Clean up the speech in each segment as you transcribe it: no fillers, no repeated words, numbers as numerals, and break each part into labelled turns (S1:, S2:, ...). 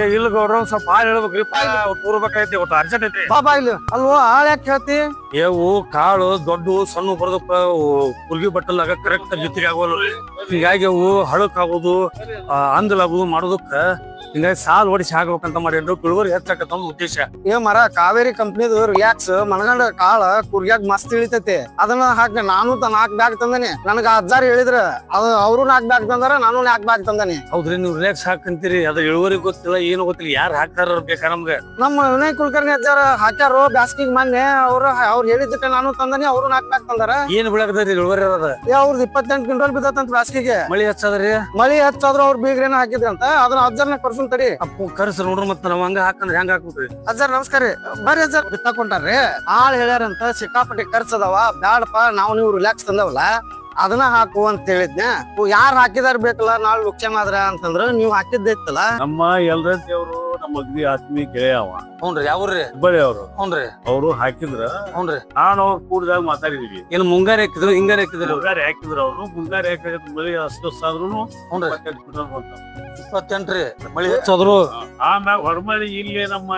S1: ಇಲ್ಲ ಗೌಡ್ರ ಒಂದ್ ಸ್ವಲ್ಪ ಹಾಳು ಹೇಳ್ಬೇಕ್ರಿ ತೂರ್ಬೇಕೈತಿ ಒಟ್ಟು ಅರ್ಜೆಂಟ್ ಐತಿ.
S2: ಬಾಬಾ ಇಲ್ಲಿ ಅಲ್ವೋ ಹಾಳು ಯಾಕೆ ಹೇಳ್ತಿ?
S1: ಏವು ಕಾಳು ದೊಡ್ಡ ಸಣ್ಣ ಬರೋದಕ್ಕ ಕುರ್ಗಿ ಬಟ್ಟಲಾಗ ಕರೆಕ್ಟ್ ಜೊತೆಗೆ ಆಗೋಲ್ರಿ. ಹಿಂಗಾಗಿ ಅವು ಹಳಕ್ ಆಗೋದು ಅಂದಲಾಗೋದು ಮಾಡೋದಕ್ಕ ಹಿಂಗಾಗಿ ಸಾಲ್ ಹೊಡಿಸಿ ಹಾಕ್ಬೇಕಂತ ಮಾಡಿದ್ರು. ಇಳುವರಿ ಹೆಚ್ಚಾಕತ್ತ ಒಂದು ಉದ್ದೇಶ.
S2: ಏ ಮರ ಕಾವೇರಿ ಕಂಪ್ನಿದು ರಿಯಾಕ್ಸ್ ಮನಗಂಡ ಕಾಳ ಕುರ್ಗ್ಯಾಗ ಮಸ್ತ್ ಇಳಿತೈತಿ. ಅದನ್ನ ಹಾಕ ನಾನು 4 ಬ್ಯಾಗ್ ತಂದನಿ. ನನಗ ಅಜ್ಜಾರ್ ಹೇಳಿದ್ರ ಅದು ಅವರು 4 ಬ್ಯಾಗ್ ತಂದಾರ, ನಾನು 4 ಬ್ಯಾಗ್ ತಂದನಿ.
S1: ಹೌದ್ರಿ, ನೀವು ರಿಲ್ಯಾಕ್ಸ್ ಹಾಕಂತೀರಿ, ಅದ್ರ ಇಳುವರಿ ಗೊತ್ತಿಲ್ಲ ಏನು ಗೊತ್ತಿಲ್ಲ, ಯಾರು ಹಾಕ್ತಾರ ಬೇಕಾ ನಮ್ಗೆ.
S2: ನಮ್ಮ ವಿನಯ್ ಕುಲಕರ್ಣಿ ಅಜ್ಜಾರ ಹಾಕ್ಯಾರೋ ಬ್ಯಾಸ್ಗಿಗ್ ಮೊನ್ನೆ. ಅವ್ರು ಹೇಳಿದ್ದಕ್ಕೆ ನಾನು ತಂದನಿ, ಅವರು 4 ಬ್ಯಾಗ್ ತಂದಾರ.
S1: ಏನ್ ಬೆಳಕದ್ರಿ ಇಳುವರಿ ಅದ?
S2: ಅವ್ರದ್ದು 28 ಕ್ವಿಂಟಲ್ ಬಿದ್ದತಂತ ಬ್ಯಾಸ್ಗಿಗೆ.
S1: ಮಳಿ ಹೆಚ್ಚದ್ರಿ,
S2: ಮಳಿ ಹೆಚ್ಚಾದ್ರು ಅವ್ರ ಬೀಗ್ರೇನ ಹಾಕಿದ್ರಂತ. ಅದನ್ನ ಅಜ್ಜರ್ನ ಕರ್ಸು ತಡಿ.
S1: ಅಪ್ಪು ಕರ್ಸ ನೋಡ್ರಿ, ಮತ್ತ ನಾವ್ ಹಂಗ ಹಾಕಂದ್ರೆ ಹೆಂಗ ಹಾಕ್ಬಿಟ್ರಿ?
S2: ಅಜ್ಜಾರ್ ನಮಸ್ಕಾರ ರೀ. ಬರ್ರಿ ಅಜ್ಜಾರ್ ಬಿತ್ತಾಕೊಂಟಾರ್ರಿ. ಆಳ್ ಹೇಳ್ಯಾರಂತ ಸಿಕ್ಕಾಪಟ್ಟಿ ಖರ್ಚದವ, ಬ್ಯಾಡಪ್ಪ ನಾವು ನೀವು ರಿಲ್ಯಾಕ್ಸ್ ತಂದವಲ್ಲ ಅದನ್ನ ಹಾಕು ಅಂತ ಹೇಳಿದ್ನೆ. ಯಾರು ಹಾಕಿದಾರ ಬೇಕಲ್ಲ, ನಾಳೆ ಲುಕ್ಷನ್ ಆದ್ರ ಅಂತಂದ್ರ ನೀವು ಹಾಕಿದ್ದೈತಲ್ಲ.
S3: ನಮ್ಮ ಎಲ್ರ ದೇವ್ರು ನಮ್ಮ ಅಗ್ದಿ ಆತ್ಮೀಯ ಗೆಳೆಯ ಅವ.
S1: ಹ್ಞೂನ್ರಿ, ಯಾವ್ರಿ?
S3: ಹುಬ್ಬಳ್ಳಿ ಅವ್ರು.
S1: ಹ್ಞೂನ್ರಿ,
S3: ಅವ್ರು ಹಾಕಿದ್ರ
S1: ಹ್ಞೂನ್ರಿ.
S3: ನಾನು ಅವ್ರು ಕೂಡಿದಾಗ ಮಾತಾಡಿದ್ವಿ.
S1: ಏನ್ ಮುಂಗಾರಿ ಹಾಕಿದ್ರು ಹಿಂಗಾರಿ ಹಾಕಿದ್ರು?
S3: ಮುಂಗಾರಿ ಹಾಕಿದ್ರು ಅವ್ರು. ಮುಂಗಾರಿ ಹಾಕಿದ್ ಮಳಿ ಅಷ್ಟೊತ್ತಾದ್ರು
S1: 28
S3: ಕ್ವಿಂಟಲ್ ಬಂತ.
S1: 28 ರೀ ಮಳಿ ಹೆಚ್ಚೋದ್ರು.
S3: ಆಮ್ಯಾಗ ಹೊರಮಳಿ ಇಲ್ಲಿ ನಮ್ಮ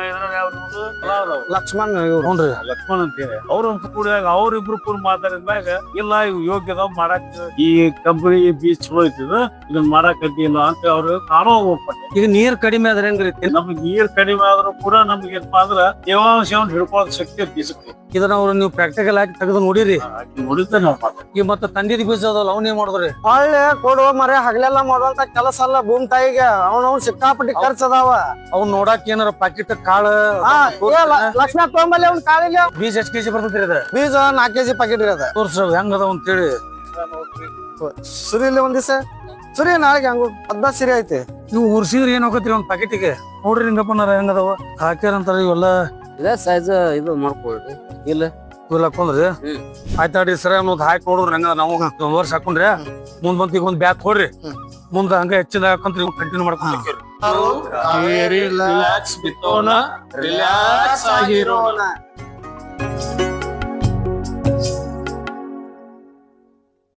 S2: ಲಕ್ಷ್ಮಣ್ ಇವ್ರು.
S1: ಹ್ಞೂನ್ರಿ,
S3: ಲಕ್ಷ್ಮಣ್ ಅಂತೇಳಿ ಅವ್ರ ಕೂಡಿದಾಗ ಅವ್ರಿಬ್ರು ಕೂಡ ಮಾತಾಡಿದ್ಮ್ಯಾಗ ಇಲ್ಲ ಇವ್ ಯೋಗ್ಯದ ಮಾಡಾಕ್ ಈ ಕಂಪನಿ ಬೀಚ್ ಚಲೋ ಐತಿದ ಇದನ್ನ ಮಾಡಾಕತ್ತಿಲ್ಲ ಅಂತ ಅವ್ರು ಕಾಣೋ ಒಪ್ಪಟ್ಟೆ.
S1: ಈಗ ನೀರ್ ಕಡಿಮೆ ಆದ್ರೆ ಹೆಂಗ್ರಿ?
S3: ನಮ್ಗೆ ನೀರ್ ಕಡಿಮೆ ಆದ್ರೂ ಕೂಡ ನಮ್ಗೆ ಏನಪ್ಪಾ ಅಂದ್ರ ತೇವಾಂಶವನ್ನು ಹಿಡ್ಕೊಳ್ಳೋ ಶಕ್ತಿ ಬೀಜಕ್ಕೆ.
S1: ಇದನ್ನ ಅವ್ರು ನೀವು ಪ್ರಾಕ್ಟಿಕಲ್ ಆಗಿ ತೆಗೆದು ನೋಡಿರಿ.
S3: ನೋಡಿದ್ದೆ ನಾವು.
S1: ಈಗ ಮತ್ತೆ ತಂದಿದ್ ಬೀಜ ಅದಲ್ಲ ಅವ್ನ ಏನ್ ಮಾಡಿದ್ರಿ?
S2: ಒಳ್ಳೆ ಕೊಡುವ ಮರೆ ಹಗಲೆಲ್ಲ ಮಾಡುವಂತ ಕೆಲಸ ಅಲ್ಲ ಭೂಮಿ ತಾಯಿಗೆ. ಅವ್ನು ಸಿಕ್ಕಾಪಟ್ಟಿ ಖರ್ಚದಾವ.
S1: ಅವ್ನ ನೋಡಾಕ ಏನಾರ ಪಾಕಿಟ್ ಕಾಳ
S2: ಲಕ್ಷ್ಮಣ ತೊಂಬಲ್ಲಿ ಅವ್ನ ಕಾಳಿಲ್ಲ.
S1: ಬೀಜ ಎಷ್ಟ್ ಕೆಜಿ ಬರ್ತೈತ್ರಿ ಅದ?
S2: ಬೀಜ 4 kg ಪಾಕೆಟ್ ಇರೋದ.
S1: ತೋರ್ಸ್ರ ಹೆಂಗ್ ಅದಾವ ಅಂತೇಳಿ.
S2: ಸುರಿಲಿ ಒಂದ್ ದಿವಸ ಸುರಿ, ನಾಳೆಗೆ ಹಂಗ 10 ಸಿರಿ ಐತಿ.
S1: ನೀವು ಉರ್ಸಿದ್ರಿ ಏನ್ ಹೋಗತ್ರಿ ಒಂದ್ ಪಾಕೆಟಿಗೆ? ನೋಡ್ರಿ ನಿಂಗಪ್ಪನಾರ ಹೆಂಗ್ ಅದಾವ ಹಾಕ್ಯಾರಂತಾರ ಇವೆಲ್ಲ.
S4: ಇದೇ ಸೈಜ್ ಇದು ಮಾಡ್ಕೊಳ್ರಿ. ಇಲ್ಲ
S1: ಇವೆಲ್ಲ ಹಾಕೊಂಡ್ರಿ ಆಯ್ತಾಡಿ ಸರ ಅನ್ನೋದು ಹಾಕಿ ನೋಡ್ರಿ ಹೆಂಗ. ನಾವು 1 ವರ್ಷ ಹಾಕೊಂಡ್ರಿ ಮುಂದ್ ಬಂತ ಈಗ ಒಂದ್ ಬ್ಯಾಗ್ ಕೊಡ್ರಿ. ಮುಂದ ಹಂಗ ಹೆಚ್ಚಿನ ಹಾಕಂತ ಕಂಟಿನ್ಯೂ ಮಾಡ್ಕೊಂಡ್
S2: ರಿಲ್ಯಾಕ್ಸ್ ಆಗಿರೋಣ.